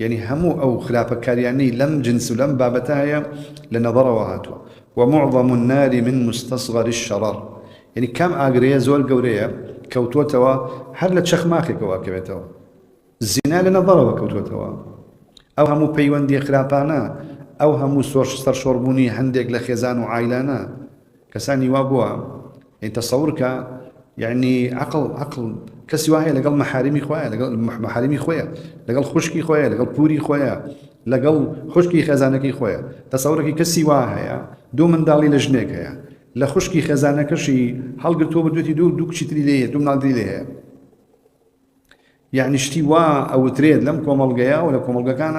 يعني همو أو خلاف كارياني لم جنس لم بابتها لنظر وهاتوا. ومعظم النار من مستصغر الشرر، يعني كم أجرية زول قورية كوتوتوا هل لتشخ ماخي كواكبتوا الزنا لنظر وكوتوتوا أو همو بيوندي خلافانا أو همو سر شربوني هندق لخزان وعائلانا كساني وابوا. يعني تصورك يعني عقل كسواهي لقل محارمي خويا لقل محارمي خويا لقل خشكي خويا لقل بوري خويا لقل خشكي خزانكي خويا. تصورك كسواهي دو من دالي لجنيك هيا لخشكي خزانك شي هل قلتو بدوتي دوك شي تري ليه دو من دالي ليه يعني اشتوا او تريد لم كوملقيا ولا كوملقا كان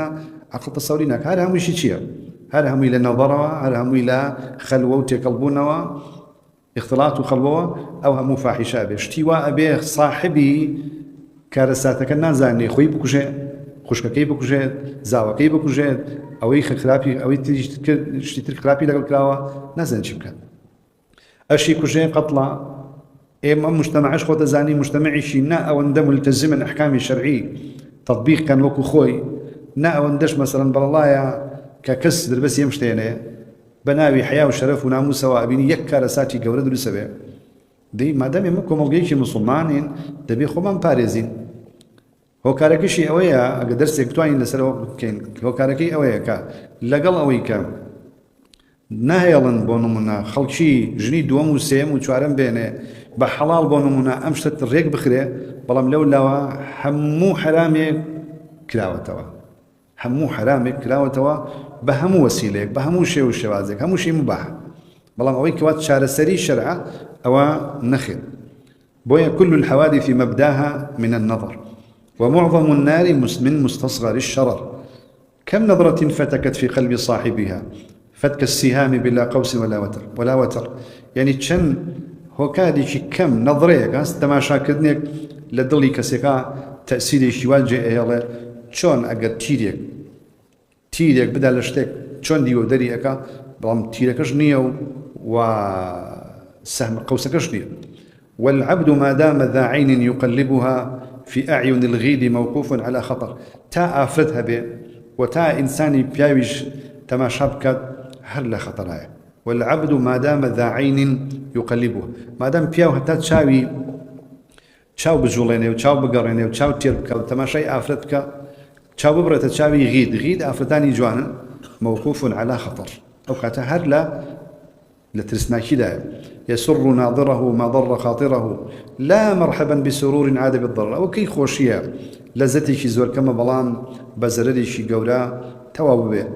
عقل تصورينك هذا هم شي هذا هم الى نظرها هذا هم الى خلوه وتقلبونها اختلاط وخلوه او هم فاحشه به اشتوا به صاحبي كارساتك النازاني خوي بكوجه خشككي بكوجه زاوكي بكوجه او اي خلافي او تشتري خلافي لقل كلاوه نازن شبكه اشي كوجه قتلى إما مجتمعش خود زاني مجتمعي شي نا أو ندى ملتزما أحكامي الشرعي تطبيق كان وكو خوي نا أو ندش مثلا بالله ككس دربس يمشتينه بناوي حياة وشرف وناموس وأبيني يكا رساتي قورد لسبع دي ما دام يمكو ملقيشي مسلمانين دبي خومان باريزين هو كاركيشي أويا أقدر سيكتوين لسلو كين هو كاركي أويا كا لقل أوي كا نهيلن بونمنا خلشي جني دوم وسيم وشوارم بينه بحلال بونمنا أمشت الريق بخير بلام لولا حمو حرامي كلاوتوا حمو حرامي كلاوتوا بهمو وسيلك بهمو شيء وشوازك همو شيء مباح بلام أوي كوات شار سري شرعة أو نخل بويا كل الحوادث مبداها من النظر ومعظم النار من مستصغر الشرر. كم نظرة فتكت في قلب صاحبها فتك السهام بلا قوس ولا وتر يعني تشن هو كادي كم نظريك تماشا كدنك لدلي كسيكا تأثيري شواجه ايلا شون اگر تيريك بدا لشتك شون ديو دري اكا بلام تيركش نيو وسهم قوسكش نيو. والعبد ما دام ذا عين يقلبها في أعين الغيد موقوف على خطر تا آفرتها به وتا إنساني بياويش تماشابك هل خطرها. والعبد ما دام ذا عين يقلبه ما دام بياو حتى تشاوي تشاو بجوليني وتشاو بقريني وتشاو تيربك وتماشي آفرتك تشاو ببرة تشاوي غيد آفرتاني جوانا موقوف على خطر أو كاتا هر لترسنا كده يسر ناظره ما ضر خاطره لا مرحبا بسرور عاد بالضر وكي خوشيا لزتي شي زور كما بلان بزردي شي قورا تواب به.